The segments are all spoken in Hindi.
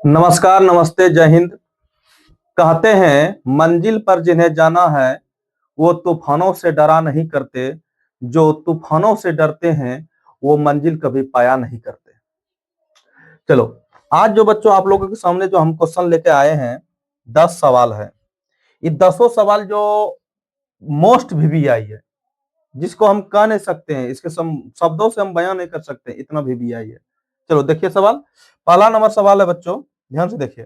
नमस्कार, नमस्ते, जय हिंद। कहते हैं मंजिल पर जिन्हें जाना है वो तूफानों से डरा नहीं करते, जो तूफानों से डरते हैं वो मंजिल कभी पाया नहीं करते। चलो, आज जो बच्चों आप लोगों के सामने जो हम क्वेश्चन लेके आए हैं 10 सवाल है। ये 10 सवाल जो मोस्ट वीवीआई है, जिसको हम कह नहीं सकते हैं, इसके शब्दों से हम बयां नहीं कर सकते, इतना वीवीआई है। चलो देखिए सवाल। पहला नंबर सवाल है बच्चों, ध्यान से देखिए।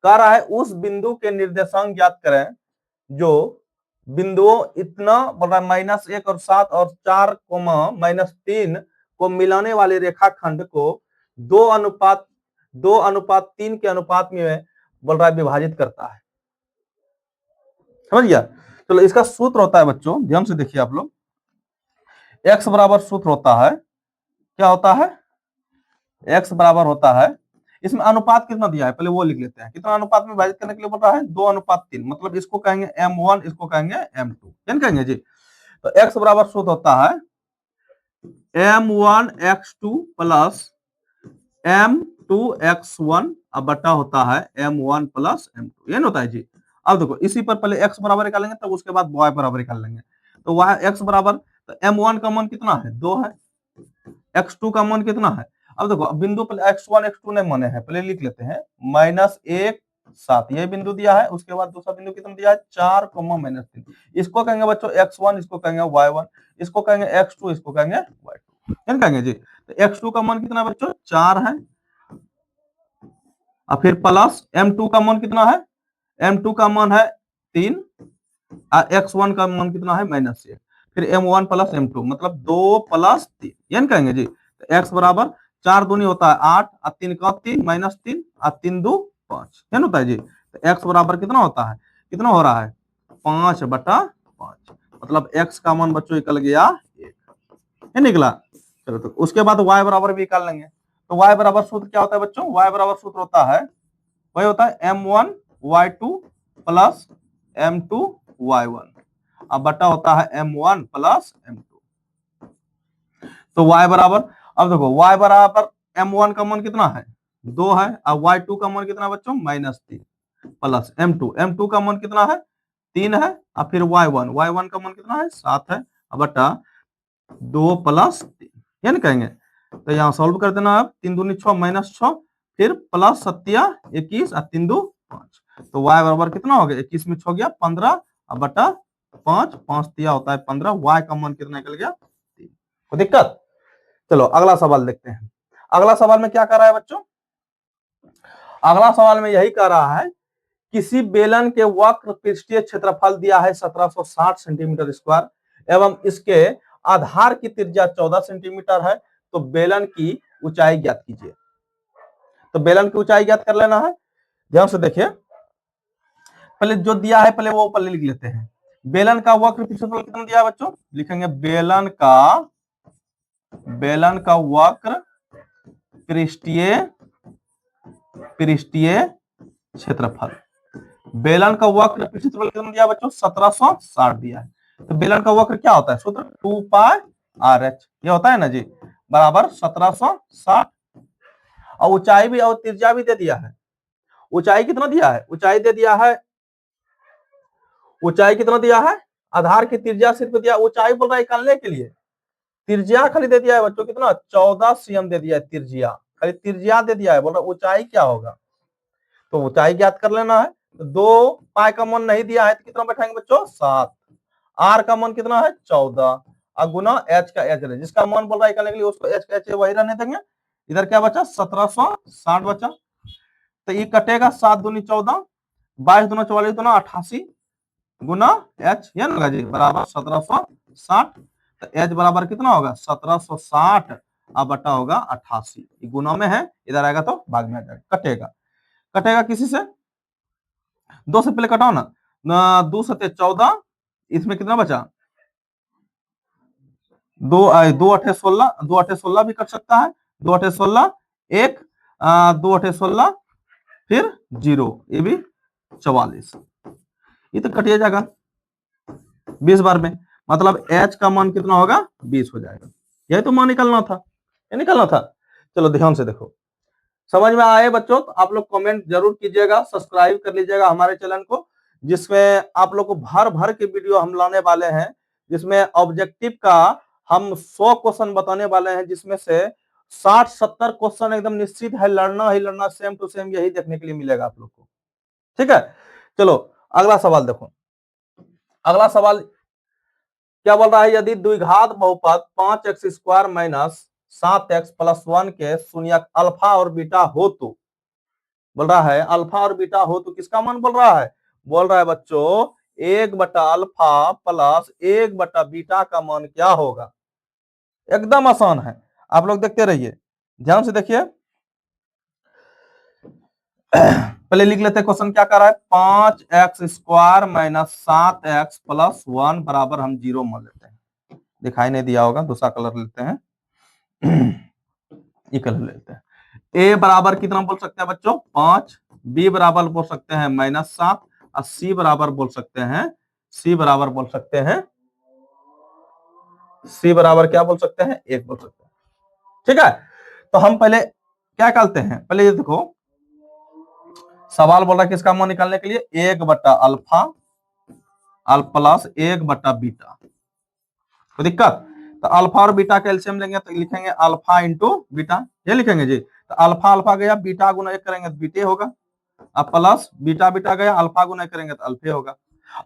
कह रहा है उस बिंदु के निर्देशांक ज्ञात करें जो बिंदुओं इतना बड़ा -1 और 7 और 4 -3 को मिलाने वाले रेखाखंड को 2:3 के अनुपात में बोल रहा है विभाजित करता है। समझ गया। चलो इसका सूत्र होता है बच्चों, ध्यान से देखिए आप लोग। x बराबर सूत्र होता है, क्या होता है? x बराबर होता है, इसमें अनुपात कितना दिया है पहले वो लिख लेते हैं। कितना अनुपात में विभाजित करने के लिए बोल रहा है? 2:3, मतलब इसको कहेंगे m1, इसको कहेंगे m2, क्या कहेंगे जी? तो x बराबर सूत्र होता है m1x2 प्लस m2x1 अब बटा होता है m1 प्लस m2, ये होता है जी। अब देखो इसी पर पहले x बराबर निकालेंगे, तब उसके बाद y बराबर निकाल लेंगे। तो y x बराबर, तो m1 का मान कितना है? 2 है। x2 का मान कितना है? अब देखो बिंदु पहले x1 x2 नहीं माने हैं, पहले लिख लेते हैं। -1 7 ये बिंदु दिया है, उसके बाद दूसरा बिंदु कितना दिया है? 4 -3। इसको कहेंगे बच्चों x1, इसको कहेंगे y1, इसको कहेंगे x2, इसको कहेंगे y2, क्या कहेंगे जी? तो x2 का मान कितना है बच्चों? 4 है। और फिर प्लस m2 का मान कितना है? m2 का मान है 3 और x1 का मान कितना है? -1। फिर m1 प्लस m2 मतलब 2 + 3, ये कहेंगे जी। तो x बराबर 4 दूनी होता है 8 और 3 का 3 -3 और 3 2 5, क्या होता है जी? तो x बराबर कितना होता है? कितना हो रहा है? 5/5, मतलब x का मान बच्चों निकल गया 1, ये निकला। चलो तो उसके बाद y बराबर भी निकाल लेंगे। तो y बराबर सूत्र क्या होता है बच्चों? y बराबर सूत्र होता है, वही होता है m1 y2 plus m2 y1 अब बटा होता है m1 प्लस m2। तो y बराबर, अब देखो y बराबर m1 का मान कितना है? 2 है। और y2 का मान कितना बच्चों? -3 प्लस m2 का मान कितना है? 3 है। और फिर y1 का मान कितना है? 7 है। अब बटा 2 + 3, ये ना कहेंगे। तो यहाँ सॉल्व कर देना। अब 3 दूनी 6 -6, फिर प्लस 7 21 और 3 2 5। तो y बराबर कितना हो गया? 21 में 6 गया 15 और बटा 5, 5 दिया होता है 15। y का मान कितना निकल गया? 3। कोई दिक्कत? चलो अगला सवाल देखते हैं। अगला सवाल में क्या कर रहा है बच्चों? अगला सवाल में यही कह रहा है किसी बेलन के वक्र पृष्ठीय क्षेत्रफल दिया है 1760 सेंटीमीटर स्क्वायर एवं इसके आधार की त्रिज्या 14 सेंटीमीटर है, तो बेलन की ऊंचाई ज्ञात कीजिए। तो बेलन की ऊंचाई ज्ञात कर लेना है। ध्यान से देखिए, पहले जो दिया है पहले वो पहले लिख लेते हैं। बेलन का वक्र क्षेत्रफल कितना दिया है बच्चों? लिखेंगे बेलन का वक्र पृष्ठीय क्षेत्रफल। बेलन का वक्र क्षेत्रफल कितना दिया बच्चों? 1760 दिया है। तो बेलन का वक्र क्या होता है? सूत्र 2πRH, ये होता है ना जी, बराबर 1760। और ऊंचाई भी और त्रिज्या भी दे दिया है। ऊंचाई कितना दिया है? ऊंचाई दे दिया है, ऊंचाई कितना दिया है? आधार की त्रिज्या सिर्फ दिया, ऊंचाई बोल रहा है निकालने के लिए। त्रिज्या खाली दे दिया है बच्चों, कितना? 14 cm दे दिया है त्रिज्या, खाली त्रिज्या दे दिया है। बोल रहा ऊंचाई क्या होगा? तो ऊंचाई ज्ञात कर लेना है। तो 2π का मान नहीं दिया है तो कितना बैठाएंगे बच्चों? 7। r का मान कितना है? 14 और गुना h का h है, जिसका मान बोल रहा है निकालने के लिए उसको h का h वही रहने देंगे। इधर क्या बचा? 1760 बचा। तो ये कटेगा 7 दूनी 14, 22 दूना 44 दूना 88 गुना h, ये ना जी, बराबर 1760। तो h बराबर कितना होगा? 1760 अब बटा होगा 88, गुना में है, इधर आएगा तो भाग में आ जाएगा। कटेगा किसी से? 2 से पहले कटाओ ना। 2 7 14, इसमें कितना बचा? 2 2 8 16, 2 8 16 भी कट सकता है। 2 8 16 1, 2 8 16 फिर 0, ये भी 44, ये तो कटिए जाएगा 20 बार में। मतलब h का मान कितना होगा? 20 हो जाएगा। यही तो मान निकलना था, ये निकलना था। चलो ध्यान से देखो, समझ में आए बच्चों तो आप लोग कमेंट जरूर कीजिएगा, सब्सक्राइब कर लीजिएगा हमारे चैनल को, जिसमें आप लोग को भर भर के वीडियो हम लाने वाले हैं, जिसमें ऑब्जेक्टिव का हम 100 क्वेश्चन बताने वाले हैं, जिसमें से 60-70 क्वेश्चन एकदम निश्चित है, लड़ना ही लड़ना, सेम टू सेम यही देखने के लिए मिलेगा आप लोग को। ठीक है, चलो अगला सवाल देखो। अगला सवाल क्या बोल रहा है, यदि द्विघात बहुपद 5x² माइनस 7x प्लस 1 के शून्यक अल्फा और बीटा हो तो, बोल रहा है अल्फा और बीटा हो तो किसका मान बोल रहा है, बोल रहा है बच्चों 1/अल्फा प्लस 1/बीटा का मान क्या होगा। एकदम आसान है, आप लोग देखते रहिए, ध्यान से देखिए। पहले लिख लेते हैं क्वेश्चन क्या कर रहा है, 5x² माइनस 7x प्लस 1 बराबर हम 0 मान लेते हैं, दिखाई नहीं दिया होगा, दूसरा कलर लेते हैं, ये कलर लेते हैं। ए बराबर कितना बोल सकते हैं बच्चों 5, बी बराबर बोल सकते हैं -7, और सी बराबर बोल सकते हैं, सी बराबर बोल सकते हैं, सी बराबर क्या बोल सकते हैं 1 बोल सकते हैं। ठीक है, तो हम पहले क्या करते हैं, पहले ये देखो सवाल बोल रहा है किसका मान निकालने के लिए, 1/अल्फा प्लस 1/बीटा, तो दिक्कत, तो अल्फा और बीटा का एलसीएम लेंगे तो लिखेंगे अल्फा इंटू बीटा, ये लिखेंगे जी, तो अल्फा अल्फा गया, बीटा गुना 1 करेंगे तो बीटे होगा, अब प्लस बीटा बीटा गया, अल्फा गुना करेंगे तो अल्फे होगा।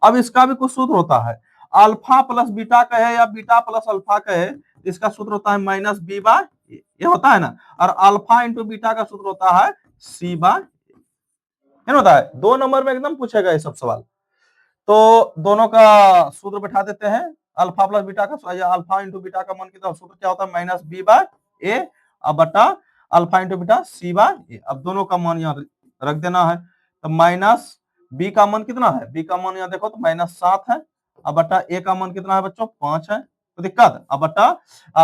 अब इसका भी कुछ सूत्र होता है, अल्फा प्लस बीटा कहे या बीटा प्लस अल्फा कहे, इसका सूत्र होता है -b/, ये होता है ना, और अल्फा इंटू बीटा का सूत्र होता है c/, होता है 2 नंबर में एकदम पूछेगा ये सब सवाल। तो दोनों का सूत्र बैठा देते हैं, अल्फा प्लस बीटा का, या अल्फा इंटू बीटा का मान कितना, सूत्र क्या होता है -b/a अब बटा अल्फा इंटू बीटा c/a। अब दोनों का मान यहाँ रख देना है, तो माइनस b का मान कितना है, b का मान यहाँ देखो तो -7 है, अब बटा a का मान कितना है बच्चों 5 है, तो दिक्कत, अब बटा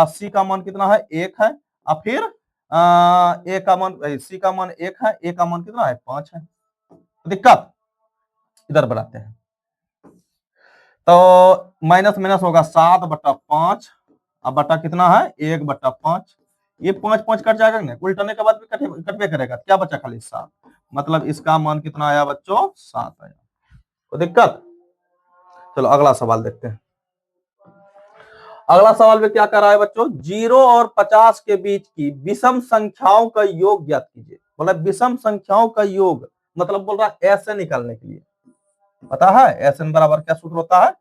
c का मान कितना है 1 है, अब फिर a का मान, c का मान 1 है, a का मान कितना है 5 है, तो दिक्कत, इधर बढ़ाते हैं, तो माइनस माइनस होगा 7/5, अब बटा कितना है 1/5, ये 5 कट जाएगा ना, उल्टाने के बाद भी कटवे करेगा, क्या बचा खाली 7, मतलब इसका मान कितना आया बच्चों 7 आया, तो दिक्कत। चलो अगला सवाल देखते हैं। अगला सवाल में क्या कर रहा है बच्चों, 0 और 50 के बीच की विषम संख्याओं का योग ज्ञात कीजिए, मतलब विषम संख्याओं का योग, मतलब बोल रहा है ऐसे निकालने के लिए, पता है एसएन बराबर क्या सूत्र होता है।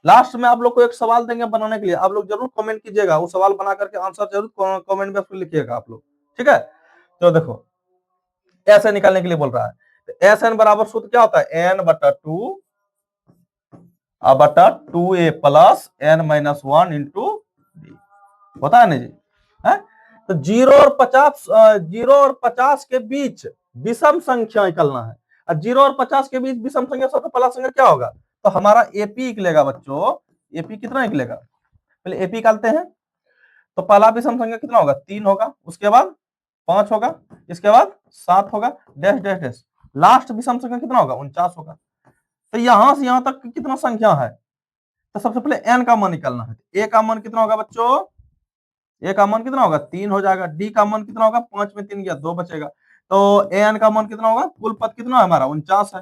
लास्ट में आप लोग को एक सवाल देंगे बनाने के लिए, आप लोग जरूर कमेंट कीजिएगा, वो सवाल बना करके आंसर जरूर कमेंट बॉक्स में लिखिएगा आप लोग, ठीक है। तो देखो ऐसे निकालने के लिए बोल रहा है, तो एस एन बराबर सूत्र क्या होता है, n/2 बटा 2a plus n-1 into D, होता है ना जी, है? तो 0 और 50 के बीच विषम संख्या निकालना है, और 0 और 50 के बीच विषम संख्या, सबसे पहला संख्या क्या होगा, तो हमारा एपी निकलेगा बच्चों, एपी कितना निकलेगा, पहले एपी निकालते हैं, तो पहला विषम संख्या कितना होगा 3 होगा, उसके बाद 5 होगा, इसके बाद 7 होगा, डैश डैश डैश, लास्ट विषम संख्या कितना होगा 49 होगा। तो यहां से यहां तक कितना संख्या है, तो सबसे पहले n का मान निकालना है, a का मान कितना होगा बच्चों, a का मान कितना होगा 3 हो जाएगा, d का मान कितना होगा, 5 में 3 गया 2 बचेगा, तो an का मान कितना होगा, कुल पद कितना है हमारा 49 है,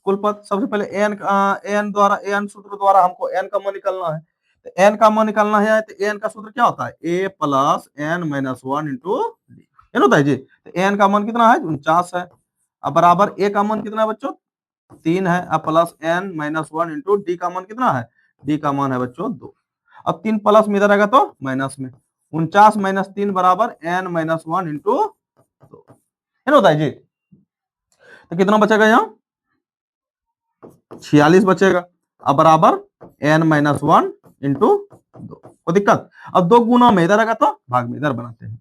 कुल पद, सबसे पहले an सूत्र द्वारा हमको n का मान निकालना है, तो n का मान निकालना है, तो n का सूत्र क्या होता है a plus n-1 into D, होता है जी, तो n का मान कितना है 49 है, अब बराबर a का मान कितना है बच्चों 3 है, अब प्लस n-1 इंटू डी का मान कितना है, डी का मान है बच्चों 2, अब 3 प्लस में इधर आएगा तो माइनस में, 49 माइनस 3 बराबर n-1 इंटू 2, होता है जी, तो कितना बचेगा यहाँ 46 बचेगा, अब बराबर n-1 इंटू 2, कोई दिक्कत, अब 2 गुना में इधर आएगा तो भाग में इधर बनाते हैं,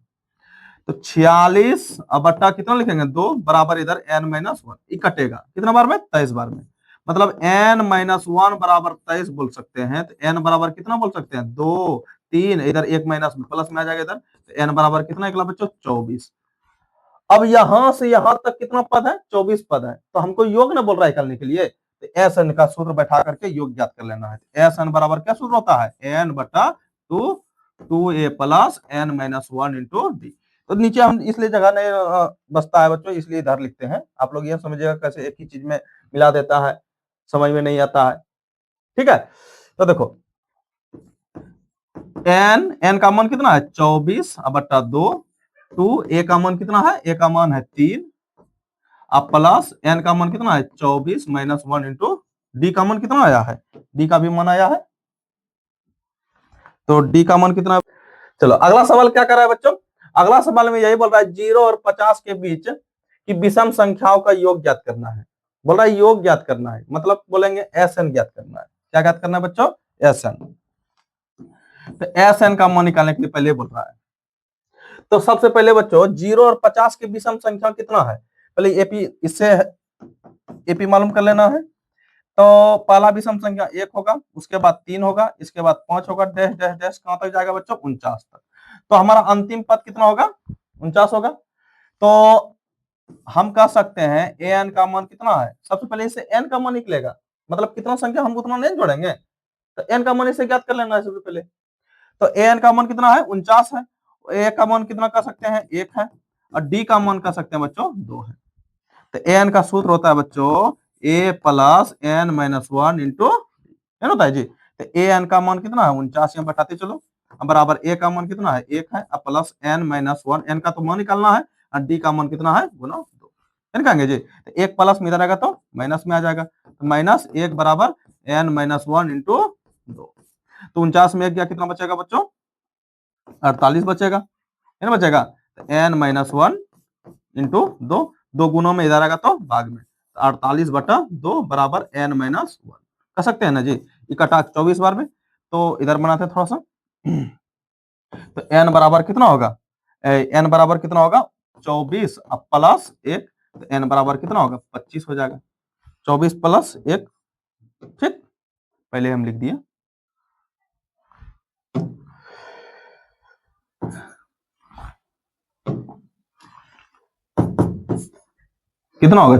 तो 46 अब बट्टा कितना लिखेंगे 2 बराबर इधर n-1, ये कटेगा कितना बार में 23 बार में, मतलब n-1 बराबर 23 बोल सकते हैं, तो n बराबर कितना बोल सकते हैं 2 3, इधर 1 माइनस में प्लस में आ जाएगा इधर, तो n बराबर कितना निकला बच्चों 24। अब यहां से यहां तक कितना पद है 24 पद है, तो हमको योग ना बोल रहा है निकालने के लिए, तो एस एन का सूत्र बैठा करके योग ज्ञात कर लेना है, एस एन बराबर क्या सूत्र होता है n/2 2a plus n-1 into D, तो नीचे हम इसलिए जगह नहीं बचता है बच्चों, इसलिए इधर लिखते हैं। आप लोग ये समझिएगा कैसे एक ही चीज में मिला देता है, समझ में नहीं आता है। ठीक है, तो देखो एन का मान कितना है 24/2, टू ए का मान कितना है, ए का मान है 3, अब प्लस एन का मान कितना है 24 - 1 इंटू डी का मान कितना आया है, डी का भी मान आया है, तो डी का मान कितना है। चलो अगला सवाल क्या कर रहा है बच्चों, अगला सवाल में यही बोल रहा है 0 और 50 के बीच की विषम संख्याओं का योग ज्ञात करना है। बोल रहा है योग ज्ञात करना है, मतलब बोलेंगे एस एन ज्ञात करना है। क्या ज्ञात करना है बच्चों, एस एन। तो एस एन का मान निकालने के लिए पहले बोल रहा है, तो सबसे पहले बच्चों 0 और 50 के विषम संख्या कितना है, पहले एपी, इससे एपी मालूम कर लेना है। तो पहला विषम संख्या 1 होगा, उसके बाद 3 होगा, इसके बाद 5 होगा, डैश डैश डैश कहां तक जाएगा बच्चों 49 तक। तो हमारा अंतिम पद कितना होगा, 49 होगा। तो हम कह सकते हैं ए एन का मान कितना है, सबसे पहले इसे एन का मान निकलेगा, मतलब कितना संख्या हम उतना नहीं जोड़ेंगे, तो एन का मान इसे ज्ञात कर लेना है सबसे पहले। तो ए एन का मान कितना है 49 है, ए का मान कितना कर सकते हैं 1 है, और डी का मान कर सकते हैं बच्चों 2 है। तो ए एन का सूत्र होता है बच्चों ए प्लस एन माइनस 1 इंटू, है होता है जी। तो ए एन का मान कितना है 49, यहाँ बैठाते चलो, बराबर ए का मान कितना है 1 है, प्लस एन माइनस 1, एन का तो मान निकालना है, और डी का मान कितना है गुना 2, कहेंगे जी। तो 1 प्लस में इधर आएगा तो माइनस में आ जाएगा, तो -1 बराबर एन माइनस 1 इंटू 2। तो 49 में 1 गया, कितना बचेगा बच्चों 48 बचेगा, है ना बचेगा। तो एन माइनस 1 इंटू 2, 2 गुणों में इधर आएगा तो भाग में, 48/2 बराबर एन माइनस 1 कर सकते हैं ना जी। इकट्ठा 24 बार में, तो इधर बनाते हैं थोड़ा सा। तो एन बराबर कितना होगा, एन बराबर कितना होगा 24 प्लस 1, तो एन बराबर कितना होगा 25 हो जाएगा, 24 प्लस 1। ठीक, पहले हम लिख दिए। कितना होगा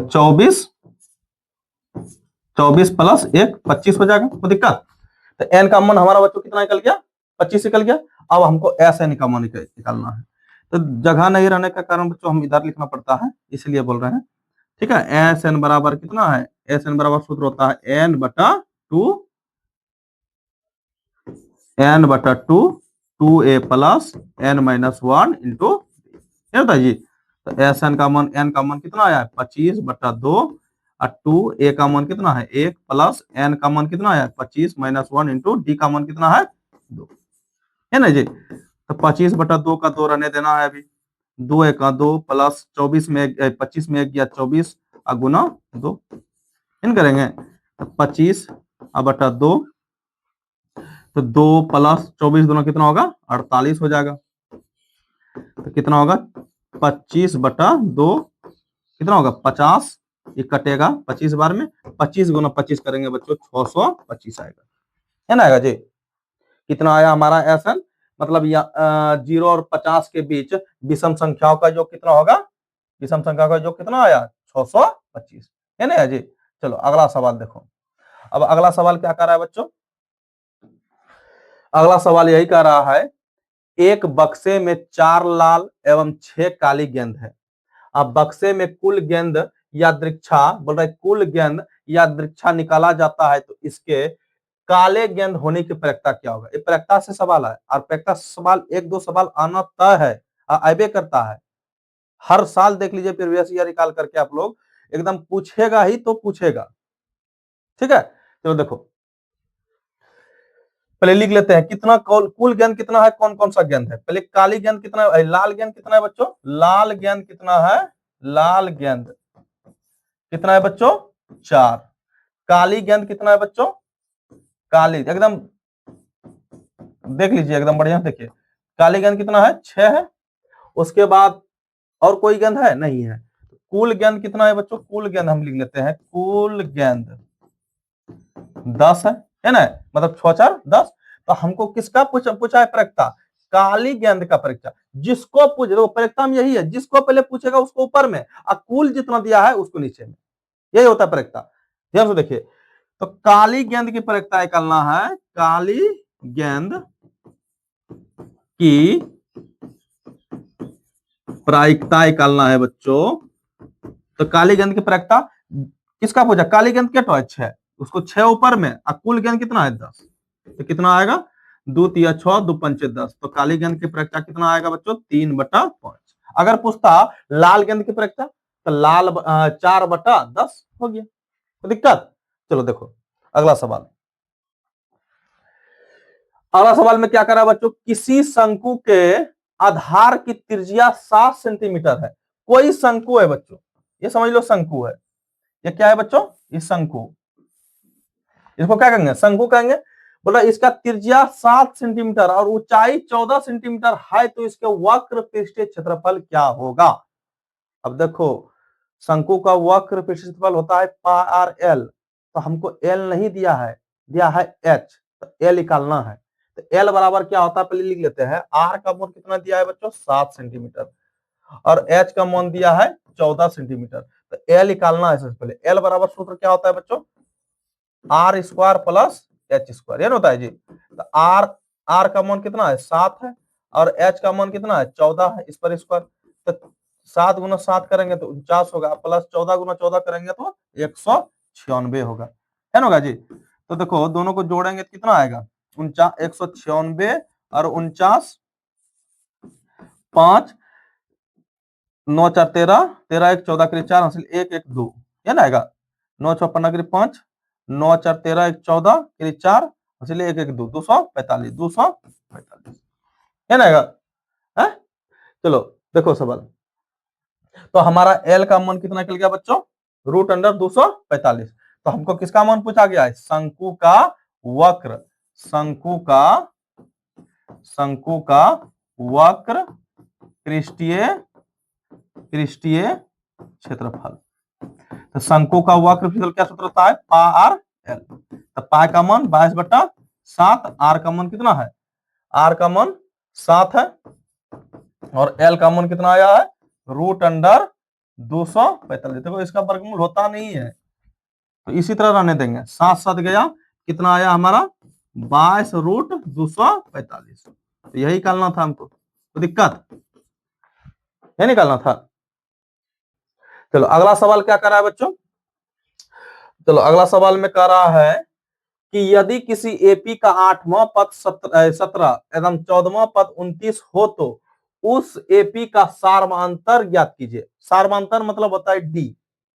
24 प्लस 1 25 हो जाएगा, कोई दिक्कत। तो एन का मान हमारा बच्चों कितना निकल गया 25 निकल गया। अब हमको एस एन का मान निकालना है, तो जगह नहीं रहने का कारण बच्चों हम इधर लिखना पड़ता है, इसलिए बोल रहे हैं। ठीक है, एस एन बराबर कितना है, एस एन बराबर सूत्र होता है एन बटा टू, एन बटा two, two a plus N minus 1 into होता है जी। तो एस एन का मान, एन का मान कितना आया है 25/2, और टू ए का मान कितना है 1 प्लस एन का मान कितना है 25 माइनस 1 इंटू डी का मान कितना है 2, है ना जी। तो 25/2 का 2 रहने देना है अभी, 2 1 का 2 प्लस 24 में 25 में 1 गया 24 और गुना 2, इन करेंगे तो 25/2, तो 2 प्लस 24 दोनों कितना होगा 48 हो जाएगा। तो कितना होगा 25/2 कितना होगा 50, ये कटेगा 25 बार में, 25 गुना 25 करेंगे बच्चों 625 आएगा, है ना आएगा जी। कितना आया हमारा एसएन, मतलब 0 और 50 के बीच विषम संख्याओं का योग कितना होगा, विषम संख्या का योग कितना आया 625, है ना जी। चलो अगला सवाल देखो, अब अगला सवाल क्या कर रहा है बच्चों, अगला सवाल यही कह रहा है एक बक्से में 4 लाल एवं 6 काली गेंद है। अब बक्से में कुल गेंद या दृक्षा, बोल रहा है कुल गेंद या दृक्षा निकाला जाता है, तो इसके काले गेंद होने की प्रक्रिया क्या होगा। ये प्रक्रिया से सवाल है, और प्रक्रिया से सवाल 1-2 सवाल आना तय है, आबे करता है हर साल। देख लीजिए प्रीवियस ईयर निकाल करके आप लोग, एकदम पूछेगा ही तो पूछेगा। ठीक है, चलो देखो पहले लिख लेते हैं कितना कुल गेंद कितना है, कौन कौन सा गेंद है। पहले काली गेंद कितना है, लाल गेंद कितना है बच्चों, लाल गेंद कितना है, लाल गेंद कितना है बच्चों 4, काली गेंद कितना है बच्चों, काली एकदम देख लीजिए एकदम बढ़िया देखिए, काली गेंद कितना है 6 है, उसके बाद और कोई गेंद है नहीं है। कुल गेंद कितना है बच्चों, कुल गेंद हम लिख लेते हैं, कुल गेंद 10 है ना, मतलब 6×4 10। तो हमको किसका पूछा है परीक्षा, काली गेंद का परीक्षा। जिसको पूछ रहे परीक्षा में यही है, जिसको पहले पूछेगा उसको ऊपर में, और कुल जितना दिया है उसको नीचे में, यही होता है परीक्षा। ध्यान से देखिए, तो काली गेंद की परीक्षा निकालना है, काली गेंद की प्रायिकता निकालना है बच्चों। तो काली गेंद की प्रायिकता किसका पूछा? काली गेंद क्या तो है 6, उसको 6 ऊपर में, और कुल गेंद कितना है 10, तो कितना आएगा 2 तिया 6 2 पंचे 10। तो काली गेंद की प्रायिकता कितना आएगा बच्चों? 3/5। अगर पूछता लाल गेंद की प्रायिकता, तो लाल 4/10 हो गया। तो दिक्कत? चलो देखो अगला सवाल। अगला सवाल में क्या करा बच्चों? किसी शंकु के आधार की त्रिज्या 7 सेंटीमीटर है। कोई शंकु है बच्चों, ये समझ लो शंकु है। ये क्या है बच्चों? ये शंकु। इसको क्या कहेंगे? शंकु कहेंगे। बोला इसका त्रिज्या 7 सेंटीमीटर और ऊंचाई 14 सेंटीमीटर है, तो इसके वक्र पृष्ठीय क्षेत्रफल क्या होगा? अब देखो शंकु का वक्र पृष्ठीय क्षेत्रफल होता है पाई आर एल, तो हमको एल नहीं दिया है, दिया है एच, तो एल निकालना है। तो एल बराबर क्या होता है पहले लिख लेते हैं। आर का मान कितना दिया है बच्चों? 7 सेंटीमीटर, और एच का मान दिया है 14 सेंटीमीटर। तो एल निकालना है सबसे पहले। एल बराबर सूत्र क्या होता है बच्चों? R square plus h square, ये होता है जी। तो आर का मान कितना है? 7 है, और एच का मान कितना है? 14 है। इस पर स्क्वायर, तो 7 गुना 7 करेंगे तो 49 होगा, प्लस 14 गुना 14 करेंगे तो 196 होगा, है ना जी। तो देखो दोनों को जोड़ेंगे तो कितना आएगा? 196 और 49, 5 9 4 13, 13 1 14 के 4 हासिल 1 1 2, ये ना आएगा। 9 6 15 के 5, 9 4 13 1 14 के 4 हासिल 1 1 2, 245 245, है ना आएगा? है? चलो देखो सवाल। तो हमारा एल का मान कितना निकल गया बच्चों? √245। तो हमको किसका मान पूछा गया है? शंकु का वक्र, शंकु का वक्र पृष्ठीय क्षेत्रफल। तो शंकु का वक्र क्षेत्रफल क्या सूत्र होता है? पाई आर एल। तो पाई का मान 22/7, आर का मान कितना है? आर का मान 7 है, और एल का मान कितना आया है? √245। देखो इसका वर्गमूल होता नहीं है, तो इसी तरह रहने देंगे। 7 7 गया, कितना आया हमारा? 22√245। तो यही निकालना था हमको, तो दिक्कत यही निकालना था। चलो अगला सवाल क्या कर रहा है बच्चों? चलो अगला सवाल में कह रहा है कि यदि किसी एपी का 8वां पद 17 एवं 14वां पद 29 हो, तो उस एपी का सार्वमांतर ज्ञात कीजिए। सार्वमांतर मतलब होता है डी।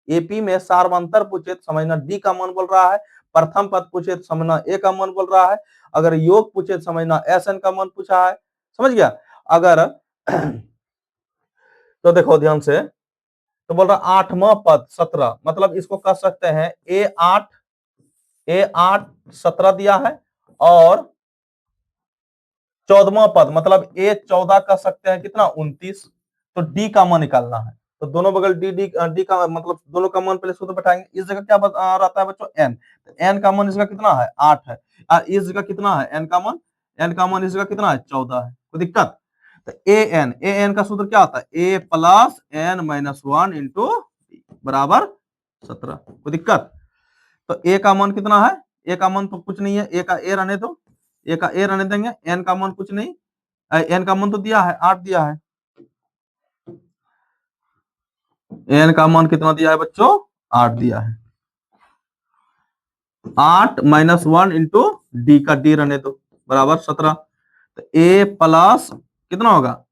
एपी में सार्वमांतर पूछे तो समझना डी का मान बोल रहा है, प्रथम पद पूछे तो समझना ए का मान बोल रहा है, अगर योग पूछे तो समझना एस एन का मान पूछा है, समझ गया? अगर तो देखो ध्यान से, तो बोल रहा 8वां पद 17, मतलब इसको कह सकते हैं ए8 17 दिया है, और 14वां पद मतलब ए14 कह सकते हैं कितना? 29। तो डी का मान निकालना है, तो दोनों बगल डी डी डी का मतलब दोनों का मान पहले सूत्र बैठाएंगे। इस जगह क्या रहता है बच्चों? एन। तो एन का मान इसका कितना है? 8 है, और इस जगह कितना है? एन का मान इस जगह कितना है? 14 है। कोई दिक्कत? तो ए एन का सूत्र क्या होता है? ए प्लस एन माइनस 1 इंटू बराबर 17। कोई दिक्कत? तो ए का मान कितना है? ए का मान तो कुछ नहीं है, ए का ए रहने दो, ए का ए रहने देंगे। एन का मान कुछ नहीं, एन का मान तो दिया है 8 दिया है। एन का मान कितना दिया है बच्चों? 8 दिया है। 8 माइनस 1 इंटू डी का डी रहने दो बराबर 17। तो ए प्लस कितना होगा?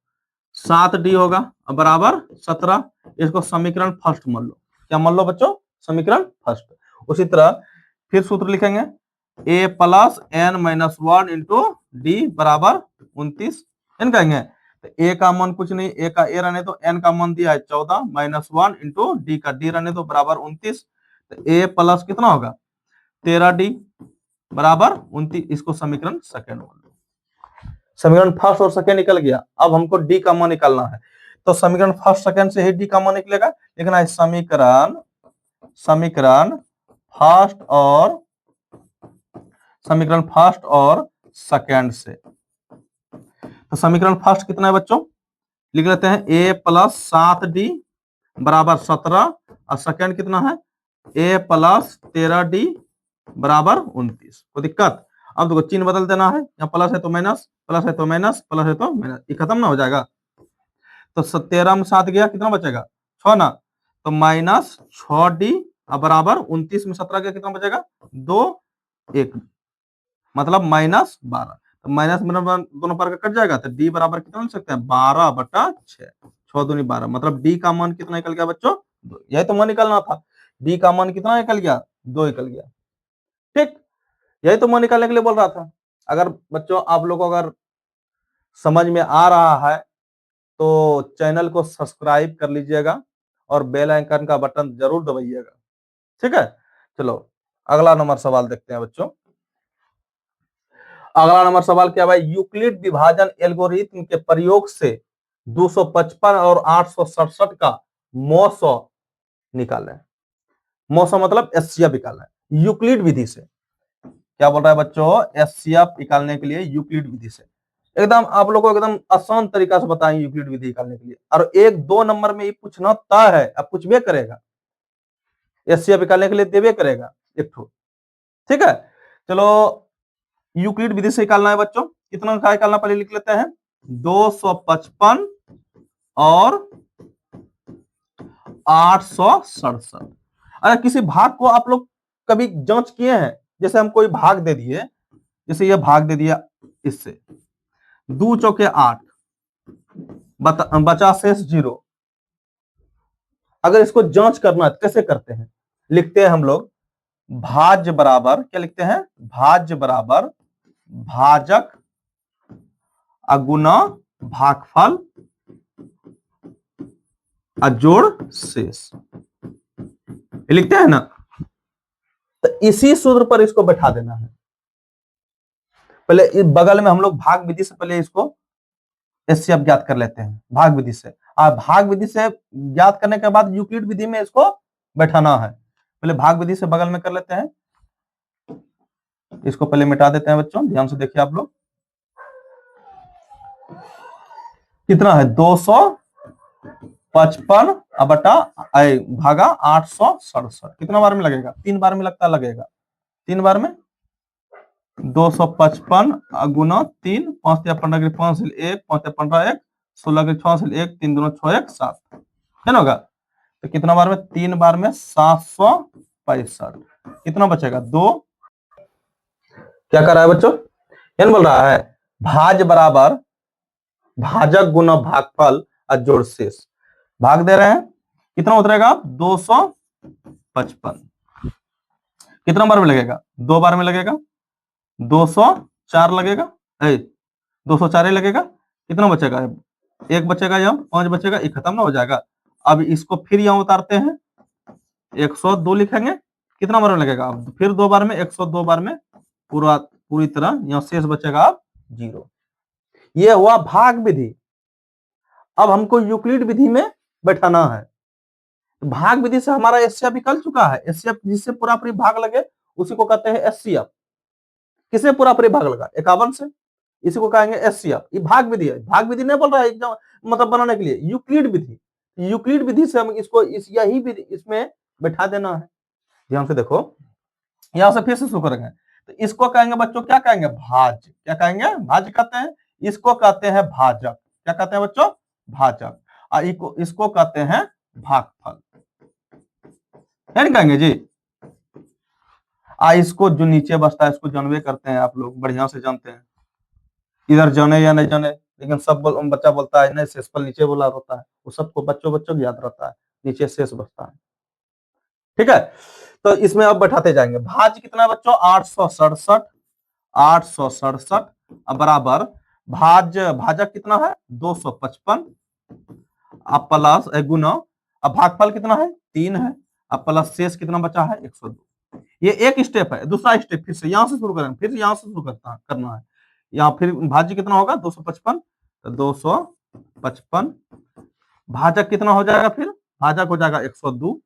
7d होगा बराबर 17। इसको समीकरण फर्स्ट मान लो। क्या मान लो बच्चों? समीकरण फर्स्ट। उसी तरह फिर सूत्र लिखेंगे, A plus N minus 1 into D बराबर 29, एन कहेंगे। तो ए का मान कुछ नहीं, ए का ए रहने दो, एन का मान दिया है 14 माइनस 1 इंटू डी का डी रहने दो बराबर 29। तो ए प्लस कितना होगा? 13d बराबर 29। इसको समीकरण सेकेंड मान लो। समीकरण फर्स्ट और सेकेंड निकल गया। अब हमको डी का मान निकालना है, तो समीकरण फर्स्ट सेकेंड से ही डी का मान निकलेगा। लिखना है समीकरण फर्स्ट और सेकेंड से। तो समीकरण फर्स्ट कितना है बच्चों? लिख लेते हैं ए प्लस 7d बराबर 17, और सेकेंड कितना है? ए प्लस 13d बराबर 29। कोई दिक्कत? अब देखो चिन्ह बदल देना है, यहाँ प्लस है तो माइनस, प्लस है तो माइनस, प्लस है तो माइनस, ये खत्म ना हो जाएगा। तो 13 में 7 गया, कितना बचेगा 6 ना, तो -6d बराबर 29 में 17 गया, कितना बचेगा 2 1, मतलब -12। तो माइनस में दोनों पर कट जाएगा, तो डी बराबर कितना लिख सकते हैं 12/6, 6 दूनी 12, मतलब डी का मान कितना निकल गया बच्चों 2। यही तो मान निकलना था, डी का मान कितना निकल गया 2 निकल गया। ठीक, यही तो मान निकालने के लिए बोल रहा था। अगर बच्चों आप लोगों को अगर समझ में आ रहा है तो चैनल को सब्सक्राइब कर लीजिएगा और बेल आइकन का बटन जरूर दबाइएगा। ठीक है, चलो अगला नंबर सवाल देखते हैं बच्चों। अगला नंबर सवाल क्या भाई, यूक्लिड विभाजन एल्गोरिथम के प्रयोग से 255 और 867 का मौसौ निकालें। मौसौ मतलब एचसीएफ निकालना है यूक्लिड विधि से। क्या बोल रहा है बच्चों, एचसीएफ निकालने के लिए यूक्लिड विधि से। एकदम आप लोगों को एकदम आसान तरीका से बताएंगे यूक्लिड विधि निकालने के लिए, और 1-2 नंबर में ये पूछना तय है, अब कुछ भी करेगा, एचसीएफ निकालने के लिए देवे करेगा एक ठो। ठीक है, चलो यूक्लिड विधि से निकालना है बच्चों। कितना का निकालना पहले लिख लेते हैं, 255 और 867। अगर किसी भाग को आप लोग कभी जांच किए हैं, जैसे हम कोई भाग दे दिए, जैसे ये भाग दे दिया इससे 2 चौके 8, बचा शेष 0। अगर इसको जांच करना है कैसे करते हैं, लिखते हैं हम लोग भाज्य बराबर, क्या लिखते हैं, भाज्य बराबर भाजक अगुना भागफल जोड़ शेष, लिखते हैं ना। तो इसी सूत्र पर इसको बैठा देना है। पहले इस बगल में हम लोग भाग विधि से पहले इसको एचसीएफ ज्ञात कर लेते हैं, भाग विधि से। और भाग विधि से ज्ञात करने के बाद यूक्लिड विधि में इसको बैठाना है। पहले भाग विधि से बगल में कर लेते हैं, इसको पहले मिटा देते हैं बच्चों, ध्यान से देखिए आप लोग। कितना है 255 बटा भागा 867, कितना बार में लगेगा, 3 बार में लगता लगेगा, 3 बार में 255 गुना 3, 5 या 15 5 से 1, 5 या 15 1, 16 के 6 से 1, 3 दूना 6 1 7, है ना होगा। तो कितना बार में, 3 बार में 765, कितना बचेगा 2। क्या कर रहा है बच्चों, क्या बोल रहा है, भाज बराबर भाजक गुना भागफल और जोड़ शेष। भाग दे रहे हैं, कितना उतरेगा 255, कितना बार में लगेगा 2 बार में लगेगा, 204 लगेगा, 204 लगेगा, कितना बचेगा 1 बचेगा, यहाँ 5 बचेगा, 1 खत्म ना हो जाएगा। अब इसको फिर यहाँ उतारते हैं, 102 लिखेंगे, कितना बार में लगेगा, फिर 2 बार में, 102 बार में पूरी तरह, यहाँ शेष बचेगा अब 0। ये हुआ भाग विधि। अब हमको यूक्लिड विधि में बैठाना है। भाग विधि से हमारा एचसीएफ निकल चुका है, एचसीएफ जिससे पूरा पूरी भाग लगे उसी को कहते हैं एचसीएफ। किसे पूरा पूरी भाग लगा 51 से, इसी को कहेंगे एचसीएफ। ये भाग विधि है, भाग विधि नहीं बोल रहा है एकदम मतलब बनाने के लिए, यूक्लिड विधि। यूक्लिड विधि से हम इसको यही विधि इसमें बैठा देना है। ध्यान से देखो, यहां से फिर से शुरू करेंगे। तो इसको कहेंगे बच्चों, क्या कहेंगे, भाज। क्या कहेंगे, भाज कहते हैं। इसको कहते हैं भाजक। क्या कहते हैं बच्चों, भाजक। और इसको कहते हैं भागफल, है नहीं कहेंगे जी। इसको जो नीचे बचता है इसको जानवे करते हैं, आप लोग बढ़िया से जानते हैं, इधर जाने या नहीं जाने, लेकिन सब बच्चा बोलता है नहीं शेष फल नीचे बोला होता है, वो सबको बच्चों को याद रहता है, नीचे शेष बचता है। ठीक है, तो इसमें अब बैठाते जाएंगे। भाज कितना बच्चों 867, 867 बराबर भाजक कितना है 255, अब प्लस गुना, अब भागफल कितना है 3 है, अब प्लस शेष कितना बचा है 102। ये एक स्टेप है। दूसरा स्टेप फिर से यहां से शुरू करेंगे, फिर यहां से शुरू करना है। यहाँ फिर भाज्य कितना होगा 255, तो 255 भाजक कितना हो जाएगा, फिर भाजक हो जाएगा 102,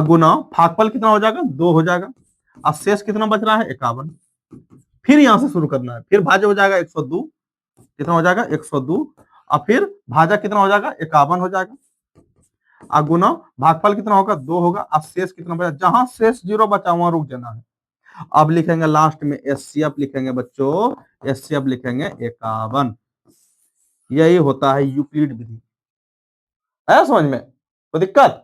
गुना भागफल कितना हो जाएगा 2 हो जाएगा, और शेष कितना बच रहा है 51। फिर यहां से शुरू करना है, फिर भाज्य हो जाएगा 102, कितना हो जाएगा 102, और फिर भाजक कितना हो जाएगा 51 हो जाएगा, गुना भागफल कितना होगा 2 होगा, अब शेष कितना बचा, जहां शेष 0 बचा वहां रुक जाना है। अब लिखेंगे लास्ट में एचसीएफ लिखेंगे बच्चों, एचसीएफ लिखेंगे 51। यही होता है यूक्लिड विधि। है समझ में कोई दिक्कत?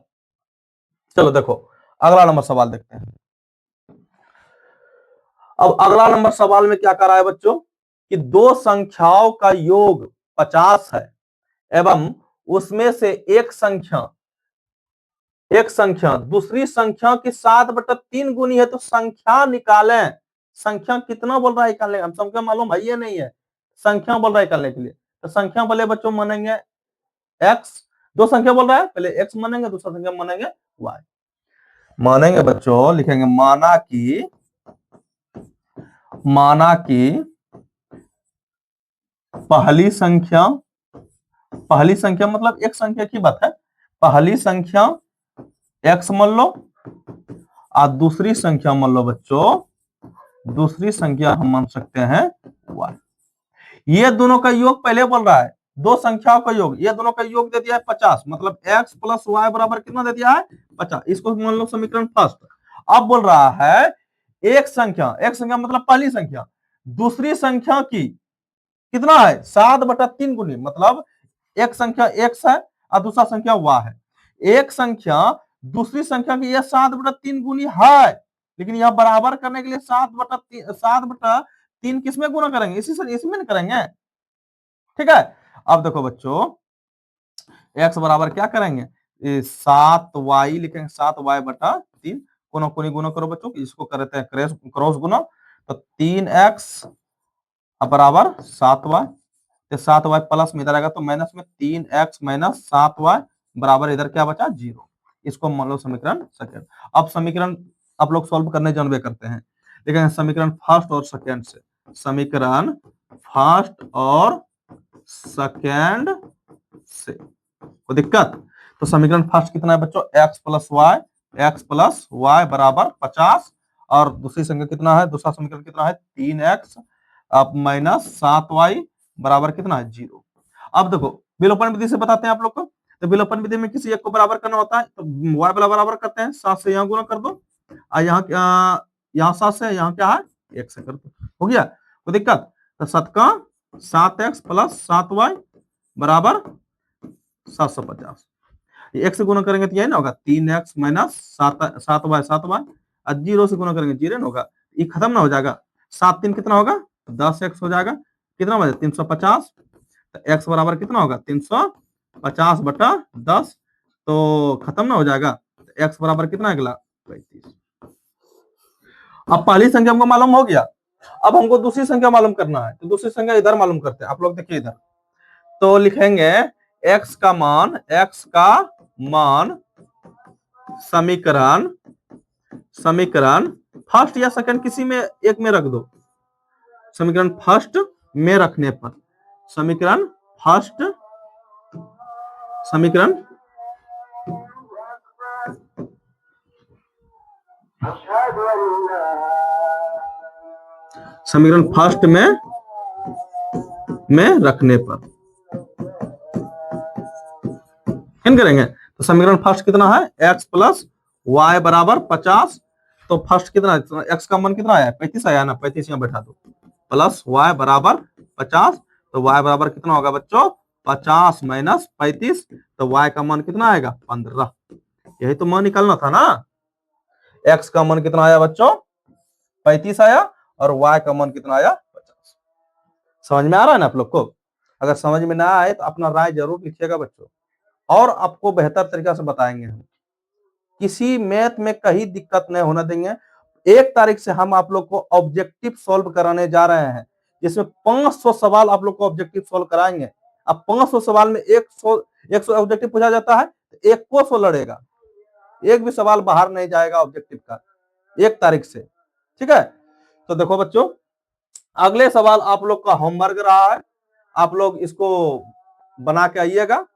चलो देखो अगला नंबर सवाल देखते हैं। अब अगला नंबर सवाल में क्या कर रहा है बच्चों कि दो संख्याओं का योग 50 है एवं उसमें से एक संख्या दूसरी संख्या की 7/3 गुनी है, तो संख्या निकालें। संख्या कितना बोल रहा है निकालने? हम संख्या मालूम है ये नहीं है, संख्या बोल रहा है निकालने के लिए। तो संख्या बोले बच्चों मानेंगे एक्स, दो संख्या बोल रहा है, पहले एक्स मानेंगे, दूसरा संख्या मानेंगे वाई। मानेंगे बच्चों, लिखेंगे माना कि पहली संख्या मतलब एक संख्या की बात है, पहली संख्या एक्स मान लो और दूसरी संख्या मान लो बच्चों, दूसरी संख्या हम मान सकते हैं वाई। ये दोनों का योग पहले बोल रहा है, दो संख्याओं का योग, ये दोनों का योग दे दिया है 50, मतलब x प्लस वाई बराबर कितना दे दिया है 50। इसको मान लो समीकरण फर्स्ट। अब बोल रहा है एक संख्या मतलब पहली संख्या दूसरी संख्या की कितना है 7/3 गुनी, मतलब एक संख्या x है और दूसरा संख्या y है। एक संख्या दूसरी संख्या की यह 7/3 गुनी है, लेकिन यह बराबर करने के लिए 7/3 किसमें गुना करेंगे? इसमें ना करेंगे। ठीक है, अब देखो बच्चों x बराबर क्या करेंगे 7y लिखेंगे, 7y/3 कोना कोनी गुना करो बच्चों, इसको करते हैं क्रॉस गुना, तो 3x बराबर 7y, तो 7y प्लस में इधर आएगा तो माइनस में 3x माइनस 7y बराबर इधर क्या बचा 0। इसको मान लो समीकरण सेकंड। अब समीकरण आप लोग सॉल्व करने जानवे करते हैं, लेकिन समीकरण फर्स्ट और सेकंड से, समीकरण फर्स्ट और सेकंड से कोई दिक्कत? तो समीकरण फर्स्ट कितना है बच्चों x प्लस वाई बराबर 50, और दूसरी संख्या कितना है, दूसरा समीकरण कितना है 3x अब माइनस 7y बराबर कितना है 0। अब देखो विलोपन विधि से बताते हैं आप लोग को, तो विलोपन विधि में किसी एक को बराबर करना होता है तो y बराबर करते हैं 7 से, यहाँ गुना कर दो, यहाँ 7 से, यहाँ क्या है 1 से कर दो, हो गया कोई दिक्कत? तो 7x प्लस 7y बराबर 750, एक से गुना करेंगे तो यही ना होगा 3x माइनस 7y और 0 से गुना करेंगे 0 ना होगा, ये खत्म ना हो जाएगा, 7×3 कितना होगा 10x हो जाएगा, कितना बचा 350, तो x बराबर कितना होगा 350/10, तो खत्म ना हो जाएगा, तो x बराबर कितना अगला 35। अब पहली संख्या हमको मालूम हो गया, अब हमको दूसरी संख्या मालूम करना है, तो दूसरी संख्या इधर मालूम करते हैं। आप लोग देखिए इधर, तो लिखेंगे x का मान समीकरण फर्स्ट या सेकंड किसी में एक में रख दो, समीकरण फर्स्ट में रखने पर समीकरण फर्स्ट में रखने पर क्या करेंगे, तो समीकरण फर्स्ट कितना है x प्लस वाई बराबर 50, तो फर्स्ट कितना x का मान कितना आया 35 आया ना, 35 यहाँ बैठा दो, प्लस y बराबर 50, तो y बराबर कितना होगा बच्चों 50 माइनस 35, तो y का मान कितना आएगा 15। यही तो मान निकालना था ना, x का मान कितना आया बच्चों 35 आया और y का मान कितना आया 50। समझ में आ रहा है ना आप लोग को? अगर समझ में ना आए तो अपना राय जरूर लिखिएगा बच्चों, और आपको बेहतर तरीका से बताएंगे हम, किसी मैथ में कहीं दिक्कत नहीं होने देंगे। 1 तारीख से हम आप लोग को ऑब्जेक्टिव सॉल्व कराने जा रहे हैं, जिसमें 500 सवाल आप लोग को ऑब्जेक्टिव सॉल्व कराएंगे। अब 500 सवाल में 100 ऑब्जेक्टिव पूछा जाता है, तो 1 को 100 लड़ेगा, एक भी सवाल बाहर नहीं जाएगा ऑब्जेक्टिव का 1 तारीख से। ठीक है, तो देखो बच्चों अगले सवाल आप लोग का होमवर्क रहा है, आप लोग इसको बना के आइएगा।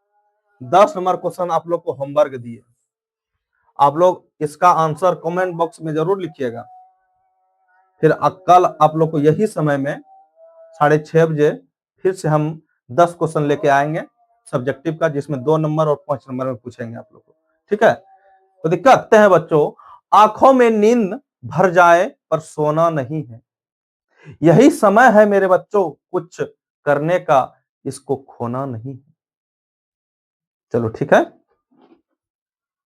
10 नंबर क्वेश्चन आप लोग को होमवर्क दिए, आप लोग इसका आंसर कमेंट बॉक्स में जरूर लिखिएगा। फिर कल आप लोग को यही समय में 6:30 बजे फिर से हम 10 क्वेश्चन लेके आएंगे सब्जेक्टिव का, जिसमें 2 नंबर और 5 नंबर में पूछेंगे आप लोग को। ठीक है, तो दिक्कत है बच्चों, आंखों में नींद भर जाए पर सोना नहीं है, यही समय है मेरे बच्चों कुछ करने का, इसको खोना नहीं। चलो ठीक है।